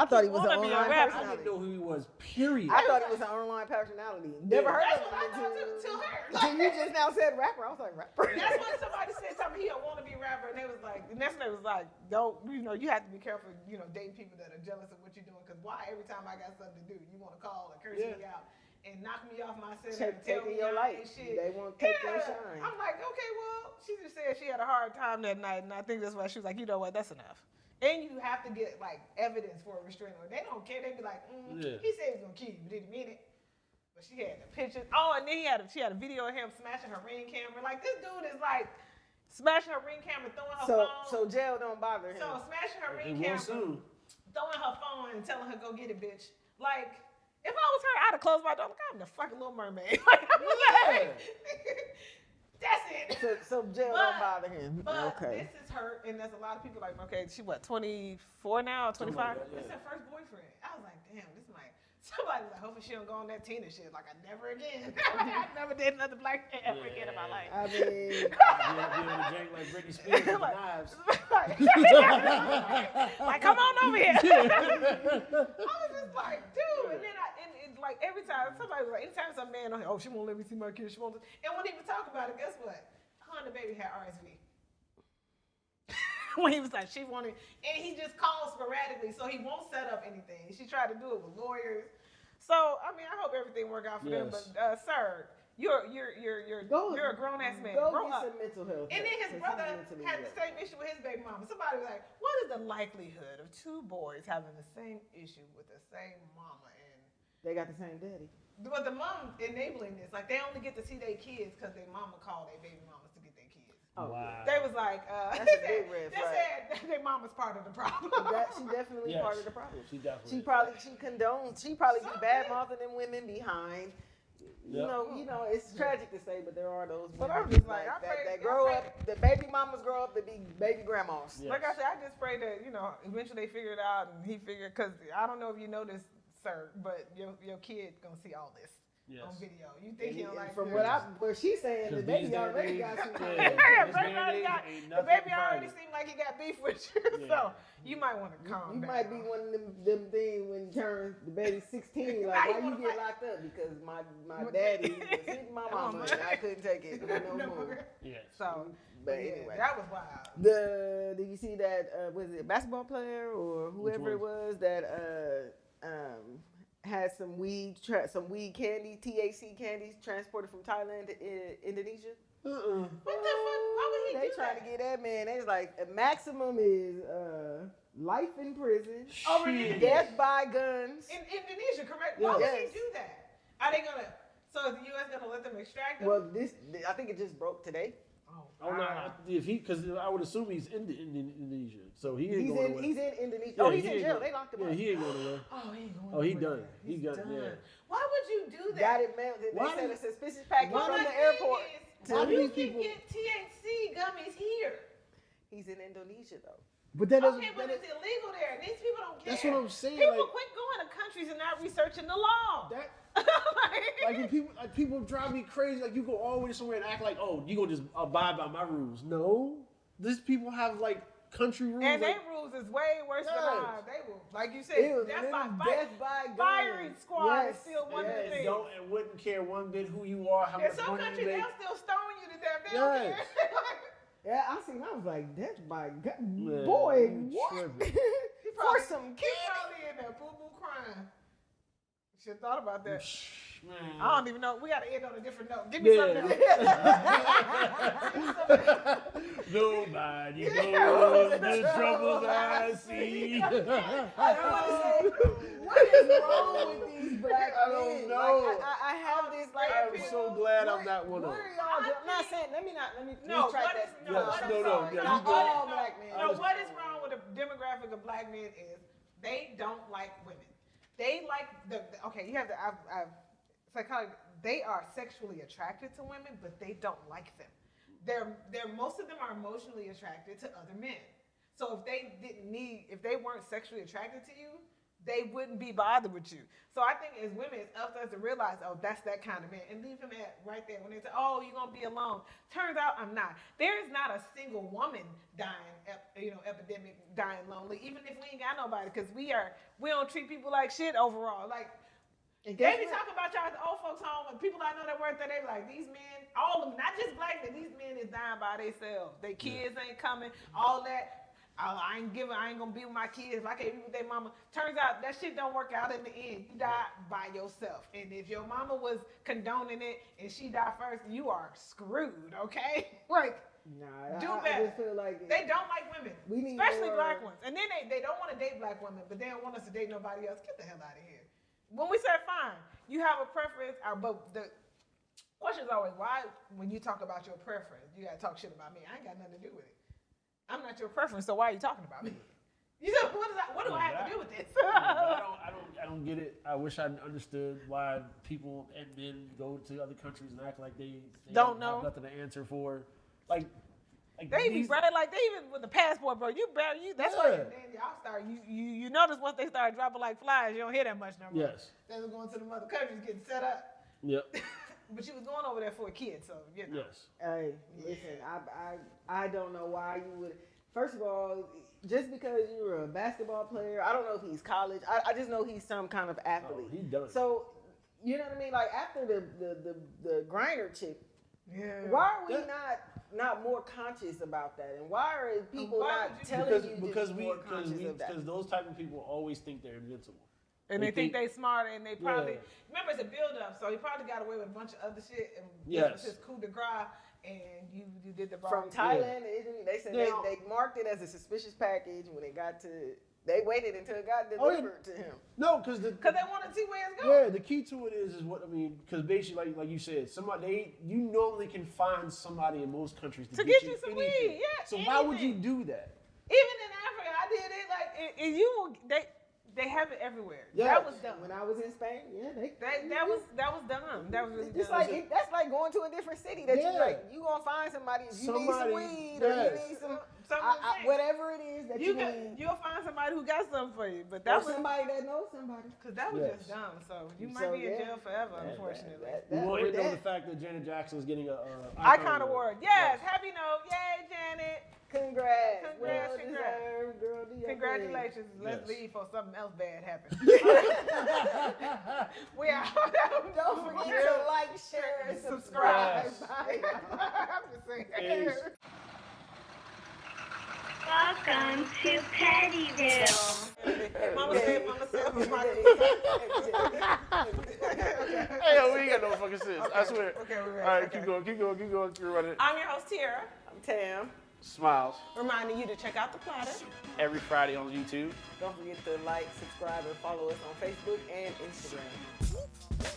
thought he was an wanna be a online rapper. I didn't know who he was, period. I thought it was an online personality. Never heard That's of what I him thought until her. until you just now said rapper. I was like, rapper. That's when somebody said something, he don't want to be a rapper, and they was like, and that's when they was like, don't, you have to be careful, dating people that are jealous of what you're doing, because why every time I got something to do, you want to call and curse me out and knock me off my center and tell me your I light. ain't shit. They want to take your shine. I'm like, okay, well, she just said she had a hard time that night, and I think that's why she was like, you know what, that's enough. And you have to get like evidence for a restraining order. They don't care. They be like, he said he was gonna kill you, but didn't mean it. But she had the pictures. Oh, and then she had a video of him smashing her Ring camera. Like this dude is like smashing her Ring camera, throwing her phone. So jail don't bother him. So smashing her Ring camera, throwing her phone, and telling her go get it, bitch. Like if I was her, I'd have closed my door. Like I'm the fucking Little Mermaid. Like I'm like, that's it. So jail don't bother him. But Okay. this is her, and there's a lot of people like, okay, she what, 24 now, 25? It's her first boyfriend. I was like, damn, this might. Somebody was like, hopefully she don't go on that Tina shit. Like, I never again. I never did another black man ever again in my life. I mean, You on the jank like Britney Spears with the knives. Like, come on over here. I was just like, dude. And then like every time somebody was like, anytime some man on here, oh, she won't let me see my kid. She won't. And when he would talk about it, guess what? Her and the baby had RSV. When he was like, she wanted, and he just called sporadically, so he won't set up anything. She tried to do it with lawyers. So I mean, I hope everything worked out for them. But sir, you're a grown ass man. Go Grow get up. some mental health. And then his brother had the well. same issue with his baby mama. Somebody was like, what is the likelihood of two boys having the same issue with the same mama? And They got the same daddy. but the mom enabling this, like they only get to see their kids because their mama called their baby mamas to get their kids. Oh, wow. They was like, That's a big red they flag. said their mama's part of the problem. She definitely part of the problem. She definitely. She probably be bad mouthing them women behind. You know, it's tragic to say, but there are those But women I'm just like, that grow up, the baby mamas grow up to be baby grandmas. Yes. Like I said, I just pray that, eventually they figure it out and he figured, because I don't know if you know this, sir, but your kid gonna see all this on video. You think he'll like From this? what she's saying, the baby already got some. The baby already seemed like he got beef with you, so you might want to calm You down. might be one of them things when you turn the baby 16, like why you get locked up? Because my daddy was hitting my mama and I couldn't take it no more. Yes. So, But anyway, that was wild. did you see that? Was it a basketball player or whoever it was that had some weed candy, THC candies transported from Thailand to Indonesia? What the fuck? Why would he They do trying that? to get that man. They was like, a maximum is life in prison, death by guns. In Indonesia, correct? Why would Yes. he do that? Are they gonna? So is the U.S. gonna let them extract them? Well, I think it just broke today. Oh no! Because I would assume he's in Indonesia, so he ain't going away. He's in Indonesia. Yeah, He's in jail. They locked him up. Yeah, he ain't going away. Oh, he ain't going Oh, he nowhere. done. He got yeah. Why would you do that? Got it mailed. They Why said do- a suspicious package Well, from my the thing airport. is, Why do you these can people- get THC gummies here. He's in Indonesia though. But that doesn't. Okay, but it's illegal there. These people don't care. That's what I'm saying. People like, quit going to countries and not researching the law. that. Like when people drive me crazy. Like you go all the way somewhere and act like, oh, you gonna just abide by my rules. No, these people have like country rules. And their rules is way worse than ours. They will, like you said, It was that's literally my death by guns. firing squad is still one of the And things. and wouldn't care one bit who you are, how In much some money you countries, make. they'll still stone you to death. They don't care. Yeah, I seen. I was like, "That's my God, Man, boy, you what?" tripping. For some He kids. probably in there boo-boo crying. Should have thought about that. Man. I don't even know. We got to end on a different note. Give me something else. Nobody knows the troubles I see. I want to say, what is wrong with these black men? I don't know. Like, I have this like. I'm so glad I'm not one of What them. are y'all doing? I'm not saying. Let me No, retract what is, that. no, Yes, what is no, wrong? yeah, Not you good. all black men. No, what is wrong with the demographic of black men is they don't like women. They like okay, you have I've psychology. They are sexually attracted to women, but they don't like them. They're most of them are emotionally attracted to other men. So if they weren't sexually attracted to you, they wouldn't be bothered with you. So I think as women, it's up to us to realize, oh, that's that kind of man, and leave him at right there. When they say, oh, you're gonna be alone. Turns out I'm not. There is not a single woman dying, epidemic, dying lonely, even if we ain't got nobody, because we don't treat people like shit overall. Like they be talking about y'all at the old folks home, and people I know that work there, they be like, these men, all of them, not just black men, these men is dying by themselves. Their kids ain't coming, all that. I ain't gonna be with my kids. I can't be with their mama. Turns out that shit don't work out in the end. You die by yourself. And if your mama was condoning it and she died first, you are screwed, okay? Like, do better. I just feel like they don't like women, especially black ones. And then they don't want to date black women, but they don't want us to date nobody else. Get the hell out of here. When we say fine, you have a preference, but the question is always, why, when you talk about your preference, you gotta talk shit about me? I ain't got nothing to do with it. I'm not your preference, so why are you talking about me? You know, what do I have to do with this? I don't get it. I wish I understood why people and men go to other countries and act like they don't know. have nothing to answer for. Like they be brother, like they even with the passport, bro. That's why then y'all start. You notice once they start dropping like flies, you don't hear that much no more. Yes. They was going to the other countries getting set up. Yep. But you was going over there for a kid, so you know. Yes. Hey, listen, I don't know why you would. First of all, just because you're a basketball player, I don't know if he's college. I just know he's some kind of athlete. Oh, he does. So, you know what I mean? Like after the grinder chick, why are we not more conscious about that? And why are people not telling you because more conscious of that? Because those type of people always think they're invincible. And they think they smart, and they probably remember it's a build up. So he probably got away with a bunch of other shit, and this was his coup de grace, and you did the from Thailand. They said they marked it as a suspicious package when it got to. They waited until it got delivered to him. No, because they wanted to see where it's going. Yeah, the key to it is what I mean. Because basically, like you said, you normally can find somebody in most countries to get you some weed. Yeah. So why would you do that? Even in Africa, I did it. Like they have it everywhere. Yeah. That was dumb. When I was in Spain, that was dumb. That was really it's dumb. like that's like going to a different city that you gonna find somebody if you need some weed or you need some whatever it is that you need. You'll find somebody who got something for you. But that was somebody that knows somebody. Because that was just dumb. So you might be in jail forever, unfortunately. We won't end on the fact that Janet Jackson is getting a icon award. Yes, happy note. Yay, Janet. Congrats. Girl, congratulations. Let's leave before something else bad happens. We are. Don't forget to like, share, and subscribe. Yes. I'm just saying. Welcome to Pettyville. Mama said. Hey, yo, we ain't got no fucking sense. I swear. Okay, we're ready. All right, keep going. Keep running. I'm your host, Tiara. I'm Tam. Smiles. Reminding you to check out the Platter every Friday on YouTube. Don't forget to like, subscribe, and follow us on Facebook and Instagram.